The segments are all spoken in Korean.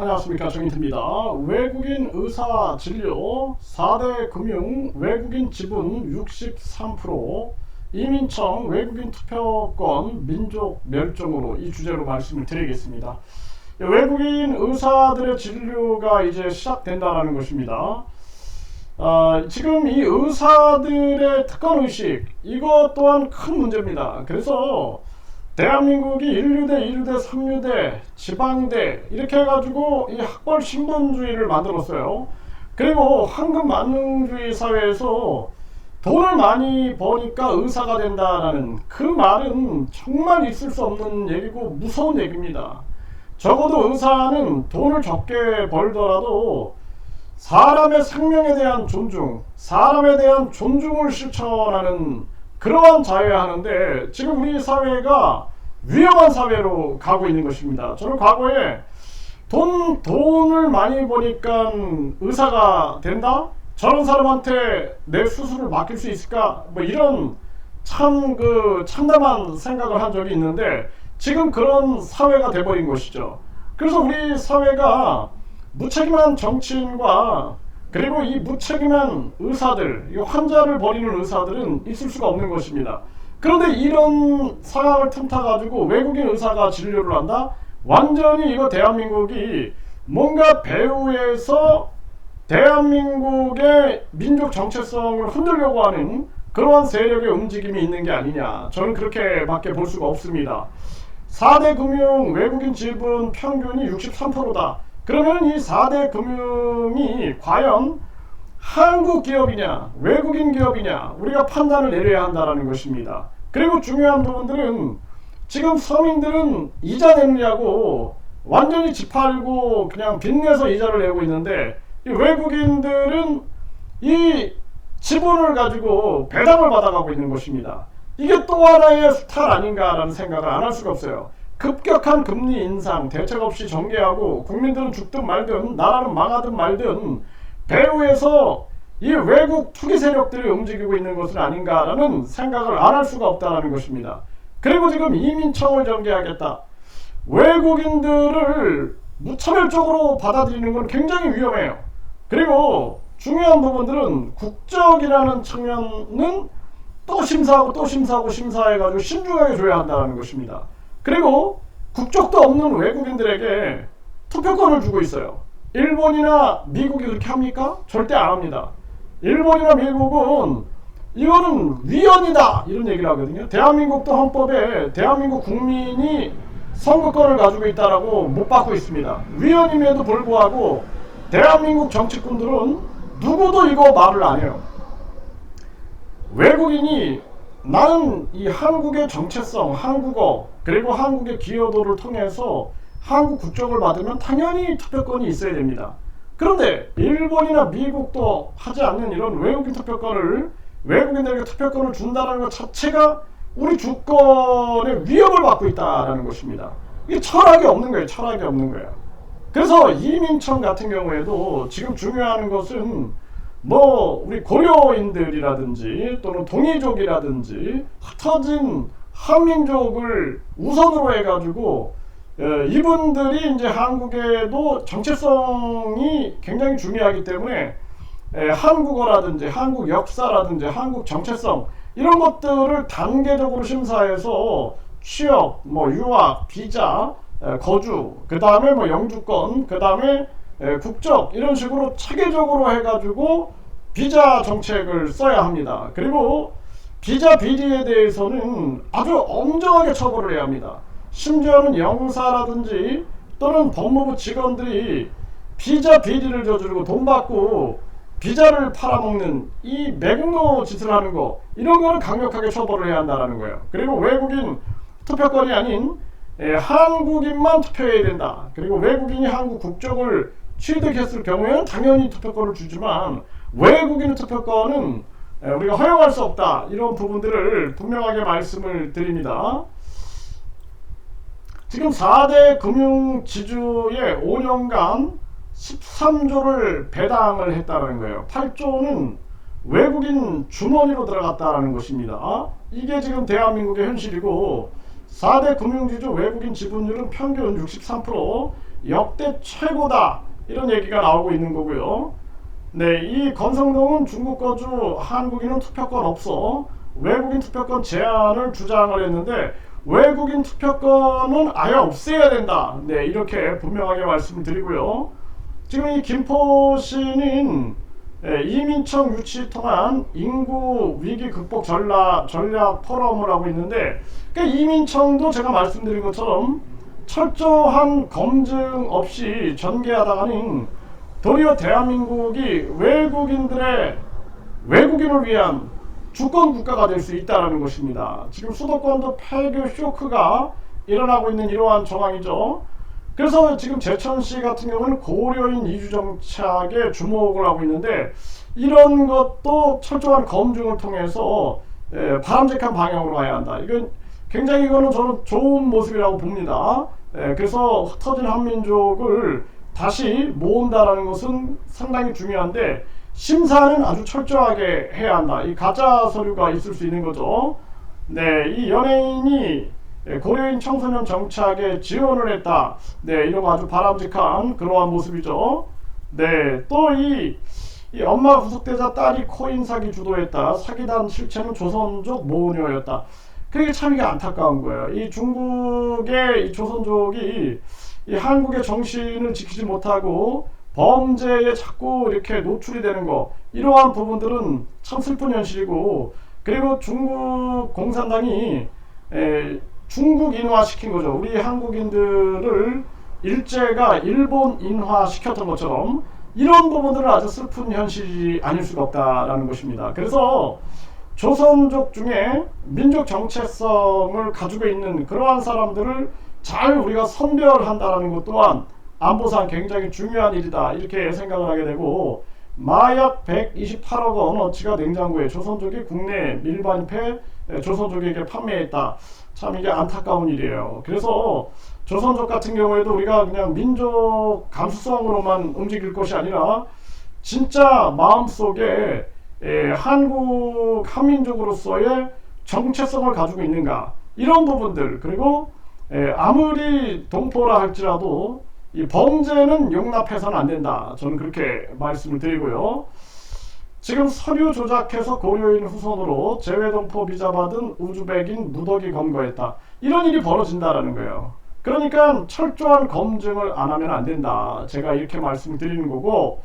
안녕하십니까, 정인태입니다. 외국인 의사 진료 4대 금융 외국인 지분 63%, 이민청 외국인 투표권 민족 멸종으로, 이 주제로 말씀을 드리겠습니다. 외국인 의사들의 진료가 이제 시작된다는 것입니다. 지금 이 의사들의 특권의식, 이것 또한 큰 문제입니다. 그래서 대한민국이 1류대, 2류대, 3류대, 지방대 이렇게 해가지고 이 학벌 신분주의를 만들었어요. 그리고 황금만능주의 사회에서 돈을 많이 버니까 의사가 된다라는 그 말은 정말 있을 수 없는 얘기고 무서운 얘기입니다. 적어도 의사는 돈을 적게 벌더라도 사람의 생명에 대한 존중, 사람에 대한 존중을 실천하는 그러한 자여야 하는데, 지금 우리 사회가 위험한 사회로 가고 있는 것입니다. 저는 과거에 돈을 많이 버니까 의사가 된다? 저런 사람한테 내 수술을 맡길 수 있을까? 뭐 이런 참담한 생각을 한 적이 있는데, 지금 그런 사회가 돼버린 것이죠. 그래서 우리 사회가 무책임한 정치인과 그리고 이 무책임한 의사들, 이 환자를 버리는 의사들은 있을 수가 없는 것입니다. 그런데 이런 상황을 틈타 가지고 외국인 의사가 진료를 한다? 완전히 이거 대한민국이 뭔가 배후에서 대한민국의 민족 정체성을 흔들려고 하는 그러한 세력의 움직임이 있는 게 아니냐, 저는 그렇게 밖에 볼 수가 없습니다. 4대 금융 외국인 지분 평균이 63%다. 그러면 이 4대 금융이 과연 한국 기업이냐 외국인 기업이냐, 우리가 판단을 내려야 한다는 것입니다. 그리고 중요한 부분들은, 지금 서민들은 이자 내느냐고 완전히 집 팔고 그냥 빚내서 이자를 내고 있는데, 이 외국인들은 이 지분을 가지고 배당을 받아가고 있는 것입니다. 이게 또 하나의 수탈 아닌가라는 생각을 안 할 수가 없어요. 급격한 금리 인상 대책 없이 전개하고 국민들은 죽든 말든 나라는 망하든 말든 배후에서 이 외국 투기 세력들이 움직이고 있는 것은 아닌가라는 생각을 안 할 수가 없다는 것입니다. 그리고 지금 이민청을 전개하겠다, 외국인들을 무차별적으로 받아들이는 건 굉장히 위험해요. 그리고 중요한 부분들은 국적이라는 측면은 또 심사하고 또 심사하고 심사해가지고 신중하게 줘야 한다는 것입니다. 그리고 국적도 없는 외국인들에게 투표권을 주고 있어요. 일본이나 미국이 그렇게 합니까? 절대 안 합니다. 일본이나 미국은 이거는 위헌이다 이런 얘기를 하거든요. 대한민국도 헌법에 대한민국 국민이 선거권을 가지고 있다라고 못 받고 있습니다. 위헌임에도 불구하고 대한민국 정치꾼들은 누구도 이거 말을 안 해요. 외국인이 나는 이 한국의 정체성, 한국어, 그리고 한국의 기여도를 통해서 한국 국적을 받으면 당연히 투표권이 있어야 됩니다. 그런데 일본이나 미국도 하지 않는 이런 외국인 투표권을, 외국인들에게 투표권을 준다는 것 자체가 우리 주권의 위협을 받고 있다는 것입니다. 이게 철학이 없는 거예요. 철학이 없는 거예요. 그래서 이민청 같은 경우에도 지금 중요한 것은 우리 고려인들이라든지 또는 동이족이라든지 흩어진 한민족을 우선으로 해가지고 이분들이 이제 한국에도 정체성이 굉장히 중요하기 때문에 한국어라든지 한국 역사라든지 한국 정체성 이런 것들을 단계적으로 심사해서 취업, 유학, 비자, 거주, 그 다음에 영주권, 그 다음에 국적, 이런 식으로 체계적으로 해가지고 비자 정책을 써야 합니다. 그리고 비자 비리에 대해서는 아주 엄정하게 처벌을 해야 합니다. 심지어는 영사라든지 또는 법무부 직원들이 비자 비리를 저지르고 돈 받고 비자를 팔아먹는 이 매국노 짓을 하는 거, 이런 거는 강력하게 처벌을 해야 한다는 거예요. 그리고 외국인 투표권이 아닌 한국인만 투표해야 된다. 그리고 외국인이 한국 국적을 취득했을 경우에는 당연히 투표권을 주지만 외국인 투표권은 우리가 허용할 수 없다. 이런 부분들을 분명하게 말씀을 드립니다. 지금 4대 금융지주에 5년간 13조를 배당을 했다는 거예요. 8조는 외국인 주머니로 들어갔다는 것입니다. 이게 지금 대한민국의 현실이고, 4대 금융지주 외국인 지분율은 평균 63%, 역대 최고다 이런 얘기가 나오고 있는 거고요. 네, 이 권성동은 중국 거주 한국인은 투표권 없어 외국인 투표권 제한을 주장을 했는데 외국인 투표권은 아예 없애야 된다. 네, 이렇게 분명하게 말씀을 드리고요. 지금 이 김포시는 이민청 유치 통한 인구 위기 극복 전략 포럼을 하고 있는데, 그러니까 이민청도 제가 말씀드린 것처럼 철저한 검증 없이 전개하다가는 도리어 대한민국이 외국인을 위한 주권 국가가 될 수 있다는 것입니다. 지금 수도권도 폐교 쇼크가 일어나고 있는 이러한 정황이죠. 그래서 지금 제천시 같은 경우는 고려인 이주 정착에 주목을 하고 있는데, 이런 것도 철저한 검증을 통해서 바람직한 방향으로 가야 한다. 이거는 저는 좋은 모습이라고 봅니다. 그래서 흩어진 한민족을 다시 모은다라는 것은 상당히 중요한데, 심사는 아주 철저하게 해야 한다. 이 가짜 서류가 있을 수 있는 거죠. 네, 이 연예인이 고려인 청소년 정착에 지원을 했다. 네, 이런 아주 바람직한 그러한 모습이죠. 네, 또 이 엄마 구속되자 딸이 코인 사기 주도했다. 사기단 실체는 조선족 모녀였다. 그게 참 이게 안타까운 거예요. 이 중국의 이 조선족이 이 한국의 정신을 지키지 못하고 범죄에 자꾸 이렇게 노출이 되는 거, 이러한 부분들은 참 슬픈 현실이고, 그리고 중국 공산당이 중국인화 시킨 거죠. 우리 한국인들을 일제가 일본인화 시켰던 것처럼 이런 부분들은 아주 슬픈 현실이 아닐 수가 없다라는 것입니다. 그래서 조선족 중에 민족 정체성을 가지고 있는 그러한 사람들을 잘 우리가 선별한다는 것 또한 안보상 굉장히 중요한 일이다, 이렇게 생각을 하게 되고, 마약 128억 원어치가 냉장고에 조선족이 국내 밀반입해 조선족에게 판매했다. 참 이게 안타까운 일이에요. 그래서 조선족 같은 경우에도 우리가 그냥 민족 감수성으로만 움직일 것이 아니라 진짜 마음속에 한민족으로서의 정체성을 가지고 있는가, 이런 부분들, 그리고 아무리 동포라 할지라도 이 범죄는 용납해서는 안 된다. 저는 그렇게 말씀을 드리고요. 지금 서류 조작해서 고려인 후손으로 재외동포 비자 받은 우즈벡인 무더기 검거했다. 이런 일이 벌어진다라는 거예요. 그러니까 철저한 검증을 안 하면 안 된다. 제가 이렇게 말씀드리는 거고,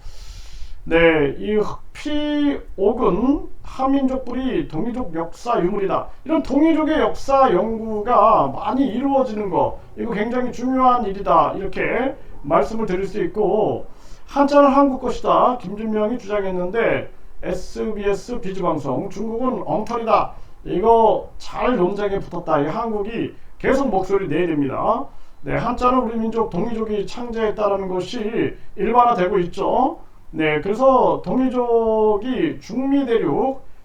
네, 이 흑피옥은 하민족 뿌리 동이족 역사 유물이다. 이런 동이족의 역사 연구가 많이 이루어지는 거, 이거 굉장히 중요한 일이다, 이렇게 말씀을 드릴 수 있고, 한자는 한국 것이다, 김준명이 주장했는데 SBS 비즈방송 중국은 엉터리다, 이거 잘 논쟁에 붙었다. 이 한국이 계속 목소리 내야 됩니다. 네, 한자는 우리 민족 동이족이 창제했다라는 것이 일반화되고 있죠. 네, 그래서 동이족이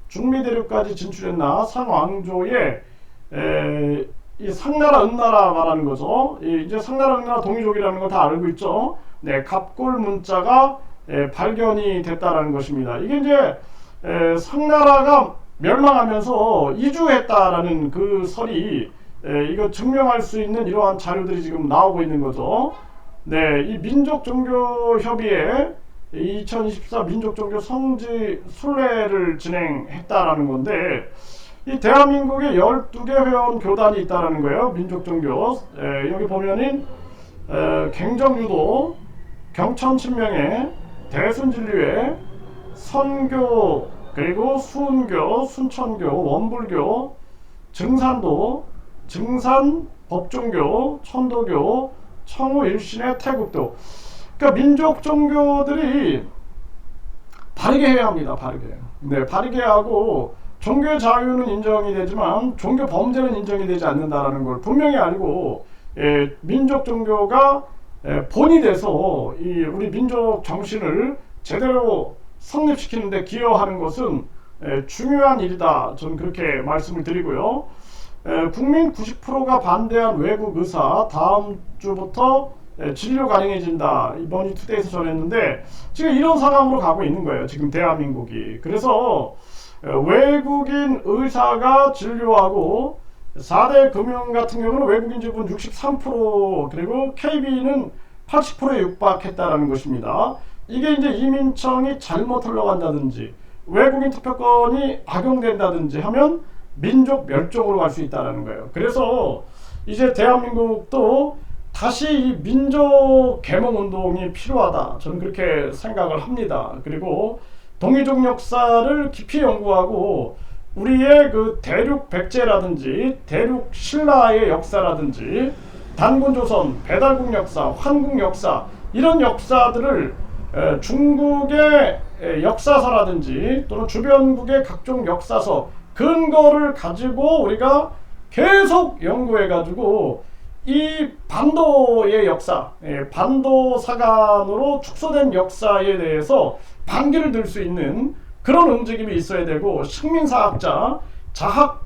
중미대륙까지 진출했나 상왕조에 이 상나라 은나라 말하는 거죠. 이제 상나라 은나라 동이족이라는 걸 다 알고 있죠. 네, 갑골 문자가 발견이 됐다라는 것입니다. 이게 이제 상나라가 멸망하면서 이주했다라는 그 설이 이거 증명할 수 있는 이러한 자료들이 지금 나오고 있는 거죠. 네, 이 민족종교협의회 2024 민족종교 성지 순례를 진행했다라는 건데, 이 대한민국에 12개 회원 교단이 있다라는 거예요. 민족종교. 여기 보면은 갱정유도, 경천친명회, 대순진리회, 선교, 그리고 수은교, 순천교, 원불교, 증산도, 증산 법종교, 천도교, 청우 일신의 태국도. 그러니까 민족 종교들이 바르게 해야 합니다. 바르게. 네, 바르게 하고 종교 자유는 인정이 되지만 종교 범죄는 인정이 되지 않는다라는 걸 분명히 알고, 민족 종교가 본이 돼서 이 우리 민족 정신을 제대로 성립시키는 데 기여하는 것은 중요한 일이다. 저는 그렇게 말씀을 드리고요. 국민 90%가 반대한 외국 의사 다음 주부터 진료 가능해진다. 머니투데이에서 전했는데 지금 이런 상황으로 가고 있는 거예요. 지금 대한민국이. 그래서 외국인 의사가 진료하고 4대 금융 같은 경우는 외국인 지분 63%, 그리고 KB는 80%에 육박했다라는 것입니다. 이게 이제 이민청이 잘못 흘러간다든지 외국인 투표권이 악용된다든지 하면 민족 멸종으로 갈 수 있다는 거예요. 그래서 이제 대한민국도 다시 이 민족 계몽 운동이 필요하다, 저는 그렇게 생각을 합니다. 그리고 동이족 역사를 깊이 연구하고 우리의 그 대륙 백제라든지 대륙 신라의 역사라든지 단군조선, 배달국 역사, 환국 역사, 이런 역사들을 중국의 역사서라든지 또는 주변국의 각종 역사서 근거를 가지고 우리가 계속 연구해 가지고 이 반도의 역사, 반도사관으로 축소된 역사에 대해서 반기를 들 수 있는 그런 움직임이 있어야 되고, 식민사학자,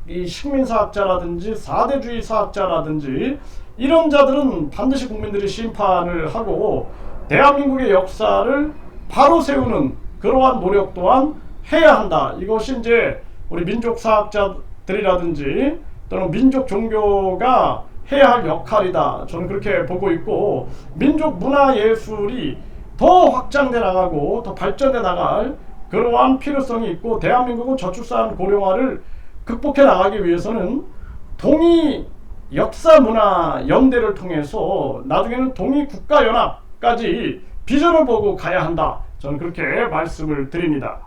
이 식민사학자라든지 4대주의 사학자라든지 이런 자들은 반드시 국민들이 심판을 하고 대한민국의 역사를 바로 세우는 그러한 노력 또한 해야 한다. 이것이 이제 우리 민족사학자들이라든지 또는 민족 종교가 해야 할 역할이다, 저는 그렇게 보고 있고, 민족 문화예술이 더 확장돼 나가고 더 발전돼 나갈 그러한 필요성이 있고, 대한민국은 저출산 고령화를 극복해 나가기 위해서는 동이 역사문화연대를 통해서 나중에는 동이국가연합까지 비전을 보고 가야 한다, 저는 그렇게 말씀을 드립니다.